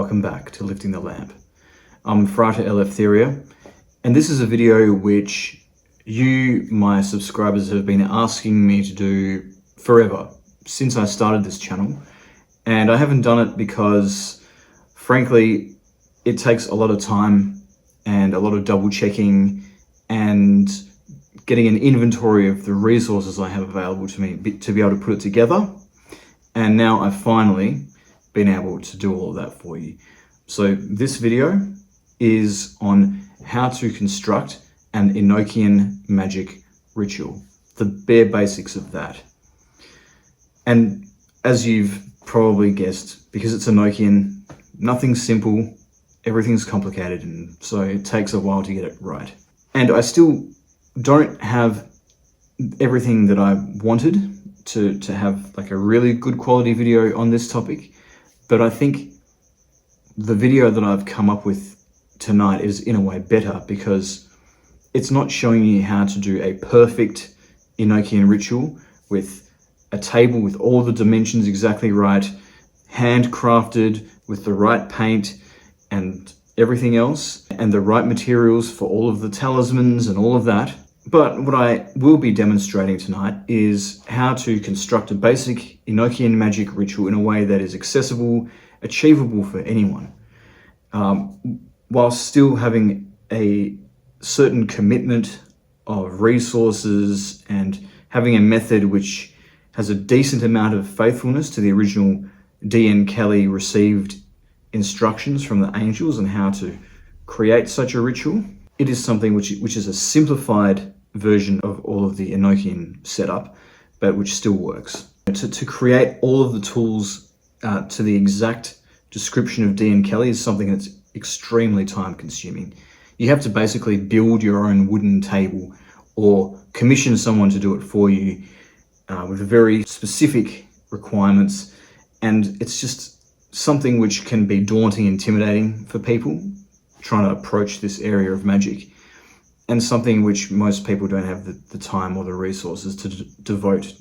welcome back to Lifting the Lamp. I'm Frata Eleftheria, and this is a video which you, my subscribers, have been asking me to do forever, since I started this channel. And I haven't done it because, frankly, it takes a lot of time and a lot of double checking and getting an inventory of the resources I have available to me to be able to put it together. And now I've finally been able to do all of that for you. So this video is on how to construct an Enochian magic ritual, the bare basics of that. And as you've probably guessed, because it's Enochian, nothing's simple, everything's complicated, and so it takes a while to get it right. And I still don't have everything that I wanted to have like a really good quality video on this topic. But I think the video that I've come up with tonight is in a way better because it's not showing you how to do a perfect Enochian ritual with a table with all the dimensions exactly right, handcrafted with the right paint and everything else, and the right materials for all of the talismans and all of that. But what I will be demonstrating tonight is how to construct a basic Enochian magic ritual in a way that is accessible, achievable for anyone, while still having a certain commitment of resources and having a method which has a decent amount of faithfulness to the original D.N. Kelly received instructions from the angels on how to create such a ritual. It is something which is a simplified version of all of the Enochian setup, but which still works. To create all of the tools to the exact description of D.N. Kelly is something that's extremely time consuming. You have to basically build your own wooden table or commission someone to do it for you with very specific requirements, and it's just something which can be daunting, intimidating for people trying to approach this area of magic, and something which most people don't have the time or the resources to devote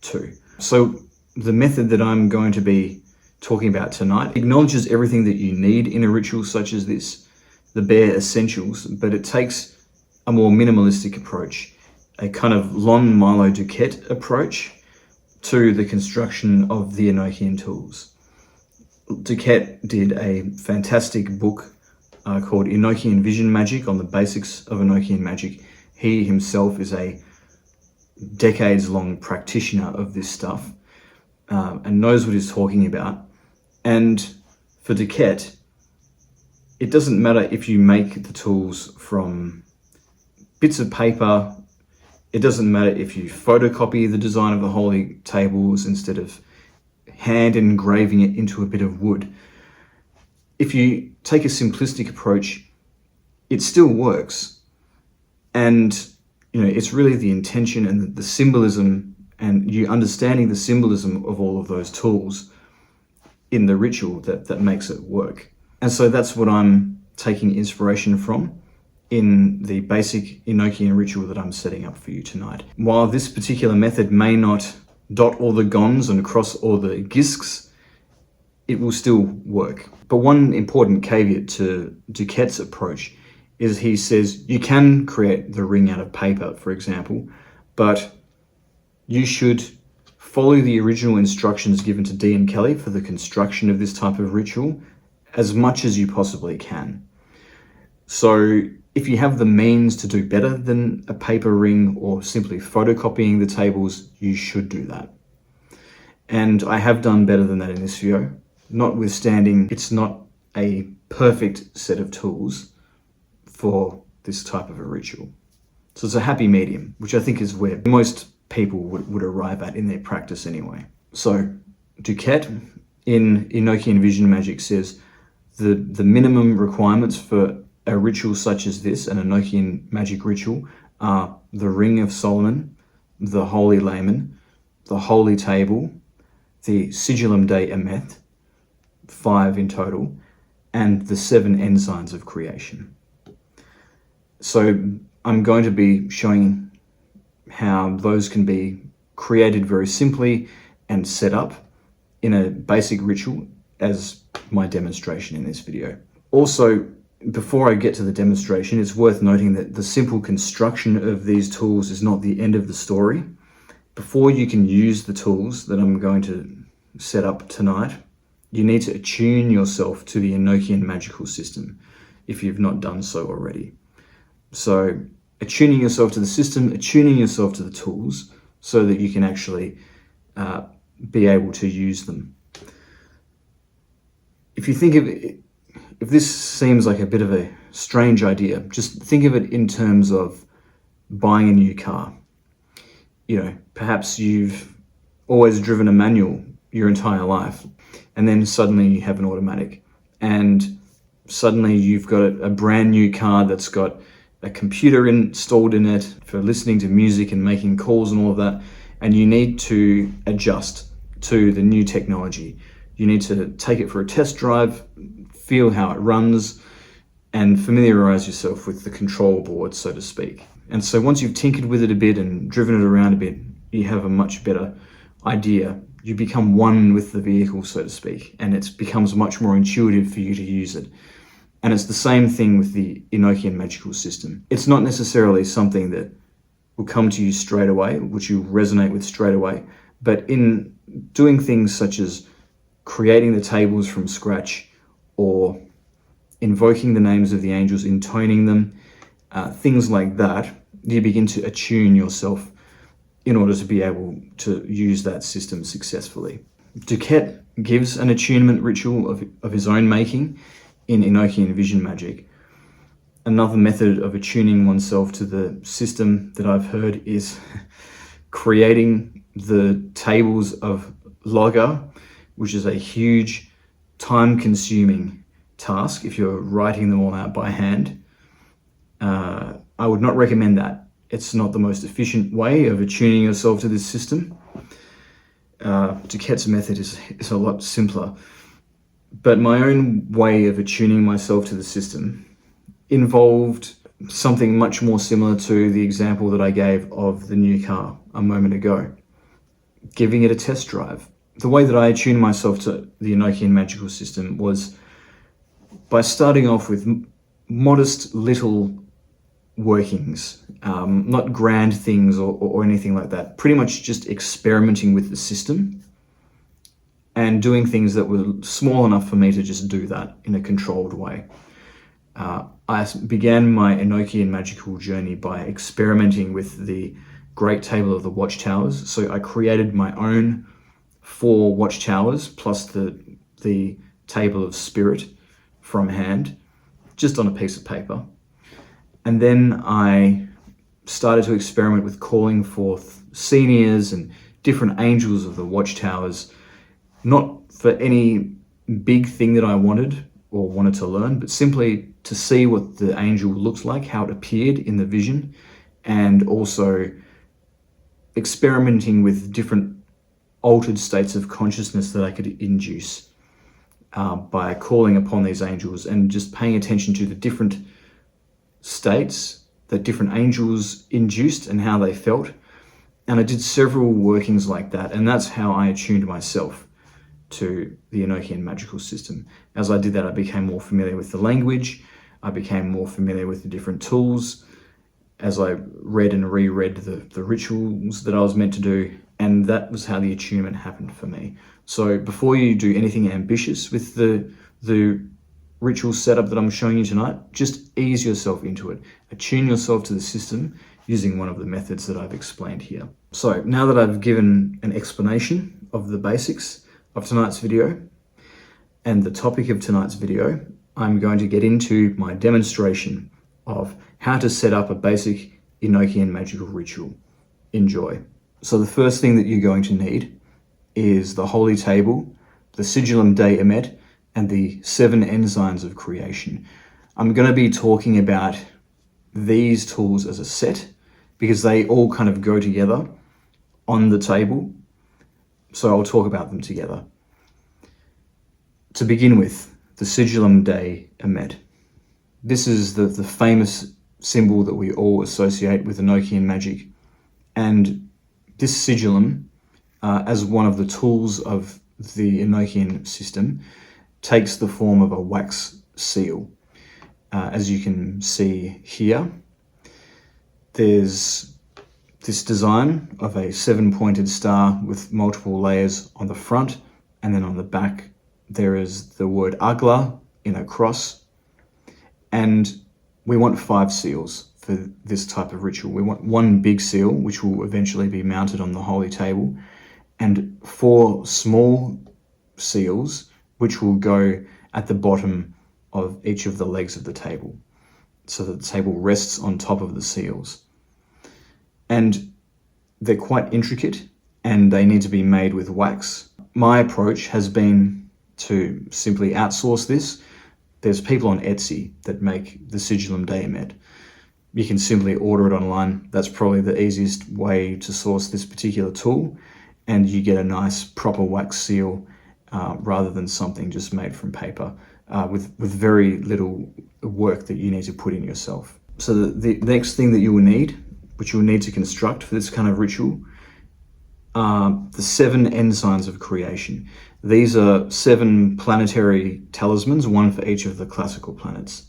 to. So the method that I'm going to be talking about tonight acknowledges everything that you need in a ritual such as this, the bare essentials, but it takes a more minimalistic approach, a kind of Lon Milo Duquette approach to the construction of the Enochian tools. Duquette did a fantastic book called Enochian Vision Magic on the basics of Enochian magic. He himself is a decades-long practitioner of this stuff and knows what he's talking about. And for Duquette, it doesn't matter if you make the tools from bits of paper, it doesn't matter if you photocopy the design of the holy tables instead of hand engraving it into a bit of wood. If you take a simplistic approach, it still works. And it's really the intention and the symbolism and you understanding the symbolism of all of those tools in the ritual that makes it work. And so that's what I'm taking inspiration from in the basic Enochian ritual that I'm setting up for you tonight. While this particular method may not dot all the gons and cross all the gisks, it will still work. But one important caveat to Duquette's approach is he says you can create the ring out of paper, for example, but you should follow the original instructions given to D.N. Kelly for the construction of this type of ritual as much as you possibly can. So if you have the means to do better than a paper ring or simply photocopying the tables, you should do that. And I have done better than that in this video, notwithstanding it's not a perfect set of tools for this type of a ritual. So it's a happy medium, which I think is where most people would arrive at in their practice anyway. So Duquette in Enochian Vision Magic says the minimum requirements for a ritual such as this, an Enochian magic ritual, are the Ring of Solomon, the Holy Lamen, the Holy Table, the Sigillum Dei Aemeth, 5 in total, and the 7 Ensigns of Creation. So I'm going to be showing how those can be created very simply and set up in a basic ritual as my demonstration in this video. Also, before I get to the demonstration, it's worth noting that the simple construction of these tools is not the end of the story. Before you can use the tools that I'm going to set up tonight, you need to attune yourself to the Enochian magical system if you've not done so already. So attuning yourself to the system, attuning yourself to the tools so that you can actually be able to use them. If you think of it, if this seems like a bit of a strange idea, just think of it in terms of buying a new car. You know, perhaps you've always driven a manual your entire life, and then suddenly you have an automatic, and suddenly you've got a brand new car that's got a computer installed in it for listening to music and making calls and all of that, and you need to adjust to the new technology. You need to take it for a test drive, feel how it runs, and familiarize yourself with the control board, so to speak. And so once you've tinkered with it a bit and driven it around a bit, you have a much better idea. You become one with the vehicle, so to speak, and it becomes much more intuitive for you to use it. And it's the same thing with the Enochian magical system. It's not necessarily something that will come to you straight away, which you resonate with straight away, but in doing things such as creating the tables from scratch, or invoking the names of the angels, intoning them, things like that, you begin to attune yourself in order to be able to use that system successfully. Duquette gives an attunement ritual of his own making in Enochian vision magic. Another method of attuning oneself to the system that I've heard is creating the tables of Logger, which is a huge, time-consuming task if you're writing them all out by hand. I would not recommend that. It's not the most efficient way of attuning yourself to this system. Duquette's method is a lot simpler. But my own way of attuning myself to the system involved something much more similar to the example that I gave of the new car a moment ago. Giving it a test drive. The way that I attuned myself to the Enochian magical system was by starting off with modest little workings, not grand things or anything like that. Pretty much just experimenting with the system and doing things that were small enough for me to just do that in a controlled way. I began my Enochian magical journey by experimenting with the Great Table of the Watchtowers. So I created my own 4 watchtowers plus the Table of Spirit from hand, just on a piece of paper. And then I started to experiment with calling forth seniors and different angels of the watchtowers, not for any big thing that I wanted or wanted to learn, but simply to see what the angel looked like, how it appeared in the vision, and also experimenting with different altered states of consciousness that I could induce by calling upon these angels and just paying attention to the different states that different angels induced and how they felt. And I did several workings like that, and that's how I attuned myself to the Enochian magical system. As I did that, I became more familiar with the language, I became more familiar with the different tools, as I read and reread the rituals that I was meant to do, and that was how the attunement happened for me. So before you do anything ambitious with the ritual setup that I'm showing you tonight, just ease yourself into it. Attune yourself to the system using one of the methods that I've explained here. So now that I've given an explanation of the basics of tonight's video and the topic of tonight's video, I'm going to get into my demonstration of how to set up a basic Enochian magical ritual. Enjoy. So the first thing that you're going to need is the Holy Table, the Sigillum Dei Aemeth, and the 7 Ensigns of Creation. I'm going to be talking about these tools as a set because they all kind of go together on the table. So I'll talk about them together. To begin with, the Sigillum Dei Aemeth. This is the famous symbol that we all associate with Enochian magic. And this sigillum, as one of the tools of the Enochian system, takes the form of a wax seal. As you can see here, there's this design of a 7-pointed star with multiple layers on the front, and then on the back there is the word Agla in a cross. And we want 5 seals for this type of ritual. We want 1 big seal, which will eventually be mounted on the holy table, and 4 small seals, which will go at the bottom of each of the legs of the table, so that the table rests on top of the seals. And they're quite intricate, and they need to be made with wax. My approach has been to simply outsource this. There's people on Etsy that make the Sigillum Dei Aemeth. You can simply order it online. That's probably the easiest way to source this particular tool, and you get a nice proper wax seal rather than something just made from paper with very little work that you need to put in yourself. So the next thing that you will need, which you'll need to construct for this kind of ritual, are the 7 Ensigns of Creation. These are 7 planetary talismans, 1 for each of the classical planets.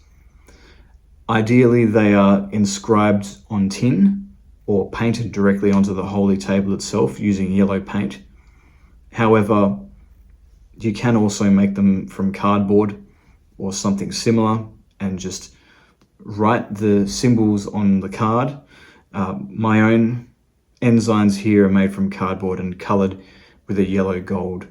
Ideally, they are inscribed on tin or painted directly onto the holy table itself using yellow paint. However, you can also make them from cardboard or something similar and just write the symbols on the card. My own ensigns here are made from cardboard and coloured with a yellow gold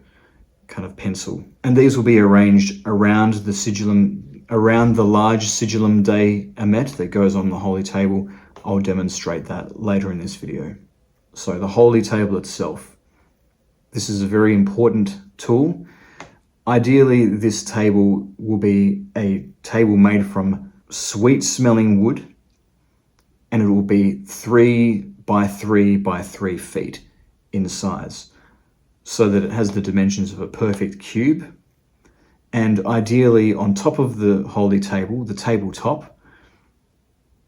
kind of pencil. And these will be arranged around the sigillum, around the large Sigillum Dei Aemeth that goes on the holy table. I'll demonstrate that later in this video. So the holy table itself. This is a very important tool. Ideally, this table will be a table made from sweet smelling wood, and it will be 3 by 3 by 3 feet in size, so that it has the dimensions of a perfect cube. And ideally, on top of the holy table, the tabletop,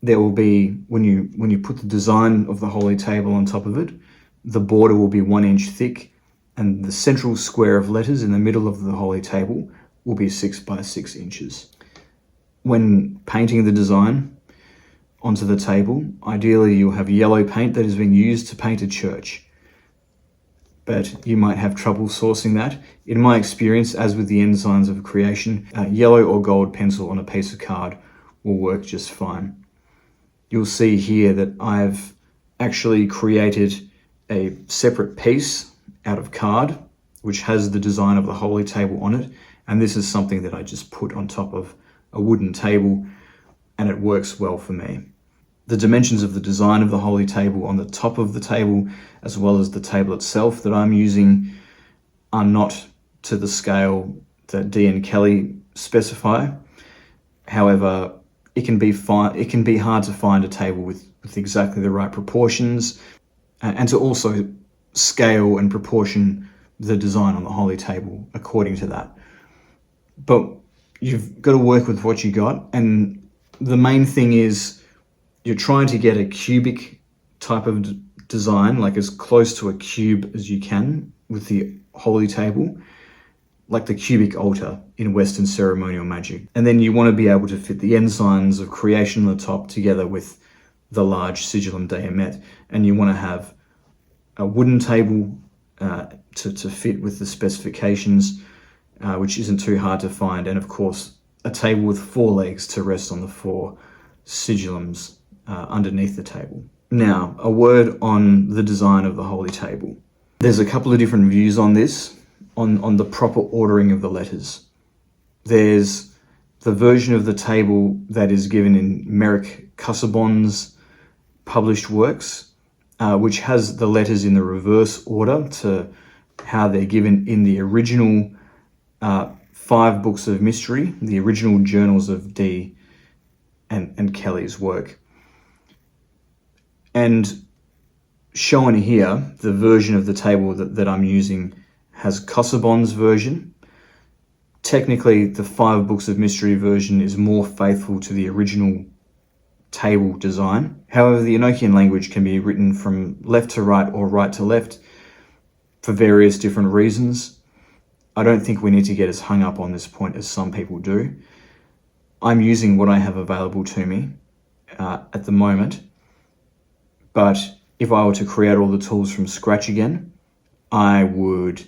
there will be, when you put the design of the holy table on top of it, the border will be 1 inch thick, and the central square of letters in the middle of the holy table will be 6 by 6 inches. When painting the design onto the table, ideally you'll have yellow paint that has been used to paint a church, but you might have trouble sourcing that. In my experience, as with the Ensigns of Creation, yellow or gold pencil on a piece of card will work just fine. You'll see here that I've actually created a separate piece out of card which has the design of the holy table on it, and this is something that I just put on top of a wooden table, and it works well for me. The dimensions of the design of the holy table on the top of the table, as well as the table itself that I'm using, are not to the scale that Dee and Kelly specify. However, it can be hard to find a table with exactly the right proportions, and to also scale and proportion the design on the holy table according to that. But you've got to work with what you got, and the main thing is you're trying to get a cubic type of design, like as close to a cube as you can with the holy table, like the cubic altar in Western ceremonial magic. And then you want to be able to fit the Ensigns of Creation on the top together with the large Sigillum Dei Aemeth, and you want to have a wooden table to fit with the specifications, which isn't too hard to find, and of course a table with 4 legs to rest on the 4 sigillums underneath the table. Now, a word on the design of the holy table. There's a couple of different views on this, on the proper ordering of the letters. There's the version of the table that is given in Merrick Casaubon's published works, which has the letters in the reverse order to how they're given in the original 5 books of mystery, the original journals of Dee and Kelly's work. And shown here, the version of the table that I'm using has Casaubon's version. Technically, the 5 books of mystery version is more faithful to the original table design. However, the Enochian language can be written from left to right or right to left for various different reasons. I don't think we need to get as hung up on this point as some people do. I'm using what I have available to me at the moment, but if I were to create all the tools from scratch again, I would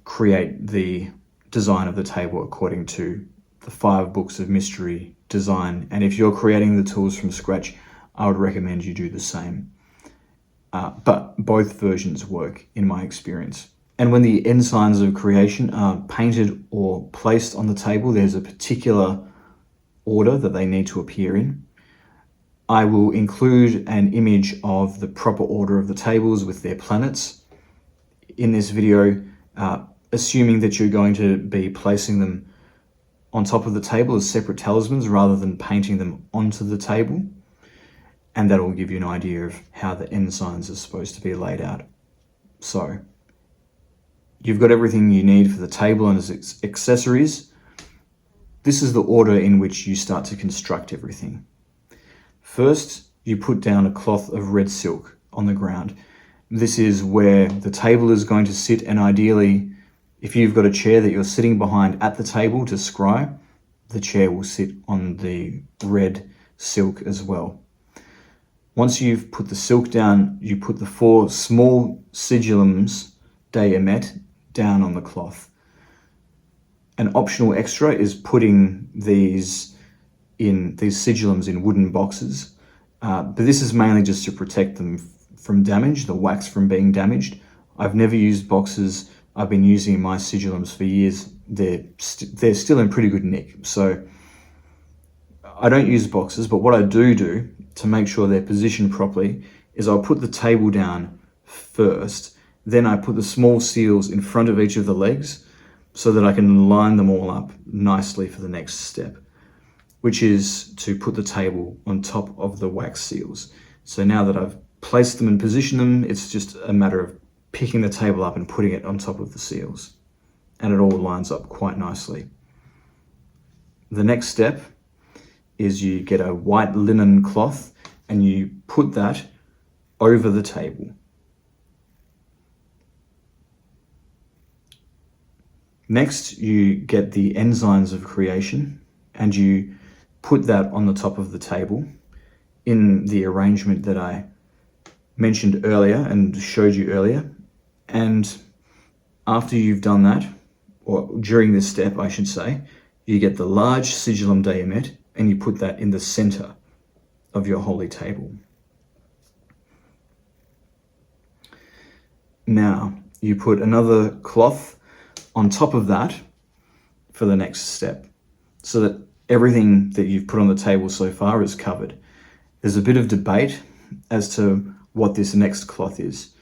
create the design of the table according to the 5 books of mystery design. And if you're creating the tools from scratch, I would recommend you do the same. But both versions work in my experience. And when the Ensigns of Creation are painted or placed on the table, there's a particular order that they need to appear in. I will include an image of the proper order of the tables with their planets in this video, assuming that you're going to be placing them on top of the table as separate talismans rather than painting them onto the table. And that will give you an idea of how the ensigns are supposed to be laid out. So, you've got everything you need for the table and its accessories. This is the order in which you start to construct everything. First, you put down a cloth of red silk on the ground. This is where the table is going to sit, and ideally, if you've got a chair that you're sitting behind at the table to scry, the chair will sit on the red silk as well. Once you've put the silk down, you put the 4 small Sigillums Dei Aemeth down on the cloth. An optional extra is putting these sigillums in wooden boxes, but this is mainly just to protect them from damage, the wax from being damaged. I've never used boxes. I've been using my sigillums for years. They're still in pretty good nick, so I don't use boxes, but what I do to make sure they're positioned properly is I'll put the table down first, then I put the small seals in front of each of the legs so that I can line them all up nicely for the next step, which is to put the table on top of the wax seals. So now that I've placed them and positioned them, it's just a matter of picking the table up and putting it on top of the seals. And it all lines up quite nicely. The next step is you get a white linen cloth and you put that over the table. Next, you get the Ensigns of Creation and you put that on the top of the table in the arrangement that I mentioned earlier and showed you earlier. And after you've done that, or during this step, I should say, you get the large Sigillum Dei Aemeth and you put that in the center of your holy table. Now, you put another cloth on top of that for the next step, so that everything that you've put on the table so far is covered. There's a bit of debate as to what this next cloth is.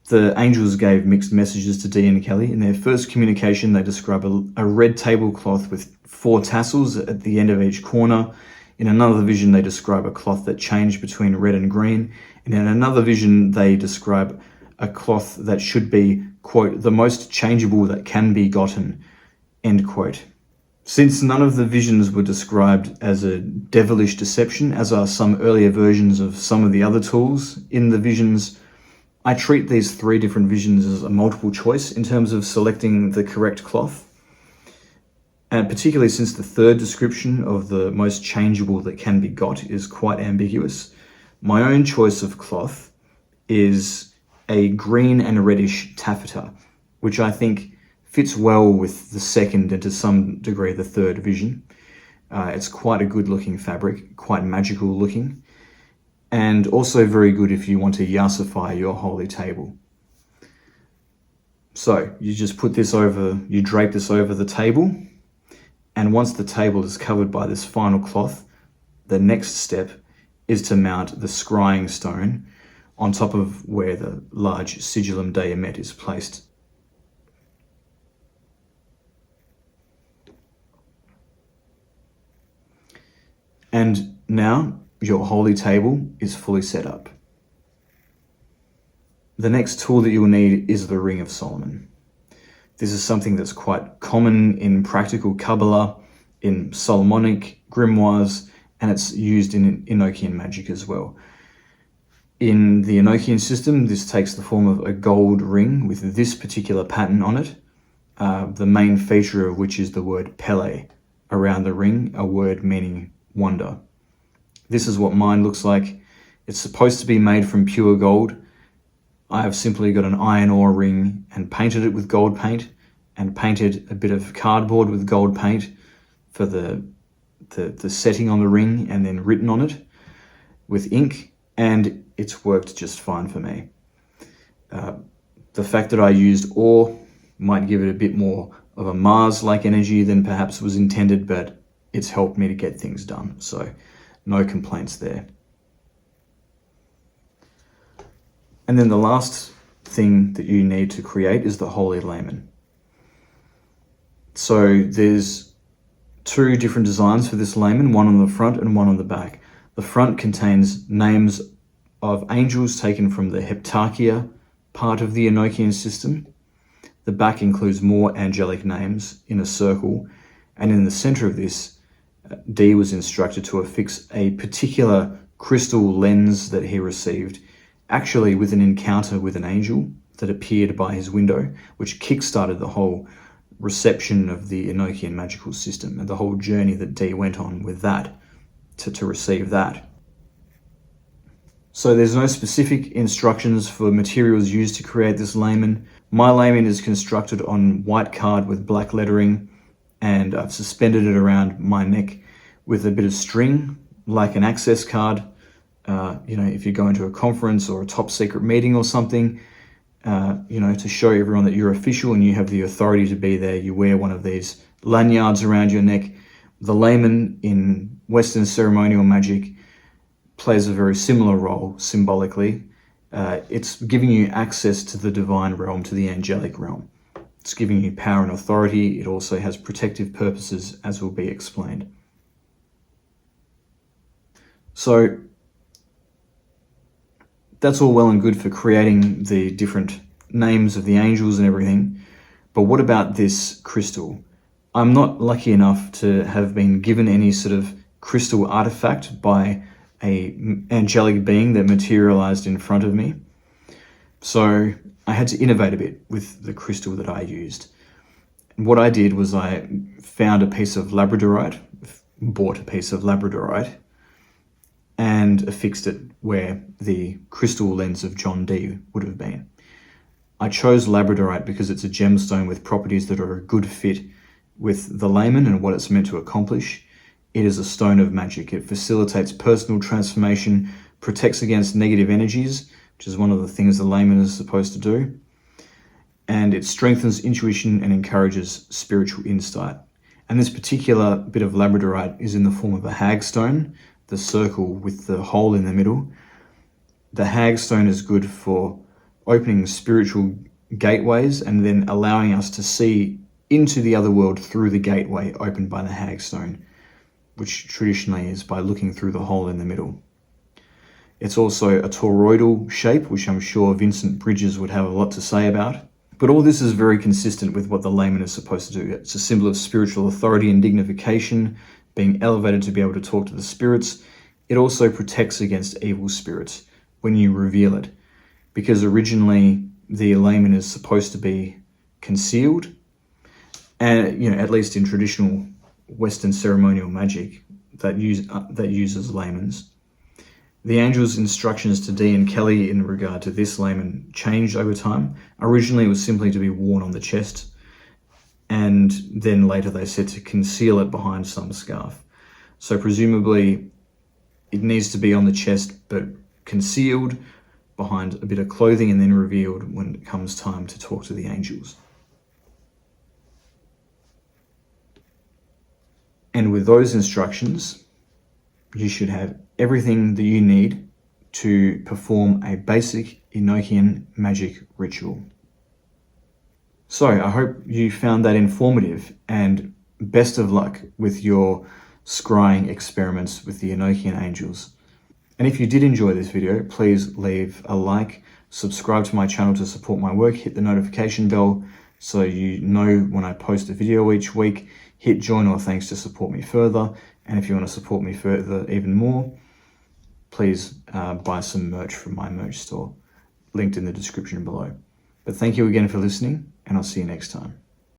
The angels gave mixed messages to Dee and Kelly. In their first communication, they describe a red tablecloth with 4 tassels at the end of each corner. In another vision, they describe a cloth that changed between red and green. And in another vision, they describe a cloth that should be, quote, the most changeable that can be gotten, end quote. Since none of the visions were described as a devilish deception, as are some earlier versions of some of the other tools in the visions, I treat these 3 different visions as a multiple choice in terms of selecting the correct cloth. And particularly since the 3rd description of the most changeable that can be got is quite ambiguous, my own choice of cloth is a green and reddish taffeta, which I think fits well with the 2nd and to some degree the 3rd vision. It's quite a good looking fabric, quite magical looking, and also very good if you want to yassify your holy table. So you just put this over, you drape this over the table, and once the table is covered by this final cloth, the next step is to mount the scrying stone on top of where the large Sigillum Dei Aemeth is placed. And now your holy table is fully set up. The next tool that you will need is the Ring of Solomon. This is something that's quite common in practical Kabbalah, in Solomonic grimoires, and it's used in Enochian magic as well. In the Enochian system, this takes the form of a gold ring with this particular pattern on it. the main feature of which is the word Pele around the ring, a word meaning wonder. This is what mine looks like. It's supposed to be made from pure gold. I have simply got an iron ore ring and painted it with gold paint, and painted a bit of cardboard with gold paint for the setting on the ring, and then written on it with ink, and it's worked just fine for me. The fact that I used ore might give it a bit more of a Mars-like energy than perhaps was intended, but it's helped me to get things done, so no complaints there. And then the last thing that you need to create is the Holy Lamen. So there's two different designs for this Lamen, one on the front and one on the back. The front contains names of angels taken from the Heptarchia part of the Enochian system. The back includes more angelic names in a circle, and in the center of this, Dee was instructed to affix a particular crystal lens that he received, actually with an encounter with an angel that appeared by his window, which kick-started the whole reception of the Enochian magical system and the whole journey that Dee went on with that, to receive that. So there's no specific instructions for materials used to create this Lamen. My Lamen is constructed on white card with black lettering, and I've suspended it around my neck with a bit of string, like an access card. If you go into a conference or a top secret meeting or something, to show everyone that you're official and you have the authority to be there, you wear one of these lanyards around your neck. The Lamen in Western ceremonial magic plays a very similar role symbolically. It's giving you access to the divine realm, to the angelic realm. It's giving you power and authority. It also has protective purposes, as will be explained. So that's all well and good for creating the different names of the angels and everything. But what about this crystal? I'm not lucky enough to have been given any sort of crystal artifact by an angelic being that materialized in front of me. So I had to innovate a bit with the crystal that I used. What I did was I found a piece of labradorite, bought a piece of labradorite, and affixed it where the crystal lens of John Dee would have been. I chose labradorite because it's a gemstone with properties that are a good fit with the Lamen and what it's meant to accomplish. It is a stone of magic. It facilitates personal transformation, protects against negative energies, which is one of the things the Lamen is supposed to do, and it strengthens intuition and encourages spiritual insight. And this particular bit of labradorite is in the form of a hagstone, the circle with the hole in the middle. The hagstone is good for opening spiritual gateways and then allowing us to see into the other world through the gateway opened by the hagstone, which traditionally is by looking through the hole in the middle. It's also a toroidal shape, which I'm sure Vincent Bridges would have a lot to say about. But all this is very consistent with what the Lamen is supposed to do. It's a symbol of spiritual authority and dignification, being elevated to be able to talk to the spirits. It also protects against evil spirits when you reveal it, because originally the Lamen is supposed to be concealed, and at least in traditional Western ceremonial magic that uses Lamens. The angel's instructions to Dee and Kelly in regard to this Lamen changed over time. Originally it was simply to be worn on the chest, and then later they said to conceal it behind some scarf. So presumably it needs to be on the chest but concealed behind a bit of clothing and then revealed when it comes time to talk to the angels. And with those instructions, you should have everything that you need to perform a basic Enochian magic ritual. So I hope you found that informative, and best of luck with your scrying experiments with the Enochian angels. And if you did enjoy this video, please leave a like, subscribe to my channel to support my work, hit the notification bell so you know when I post a video each week, hit join or thanks to support me further. And if you want to support me further even more, please buy some merch from my merch store, linked in the description below. But thank you again for listening, and I'll see you next time.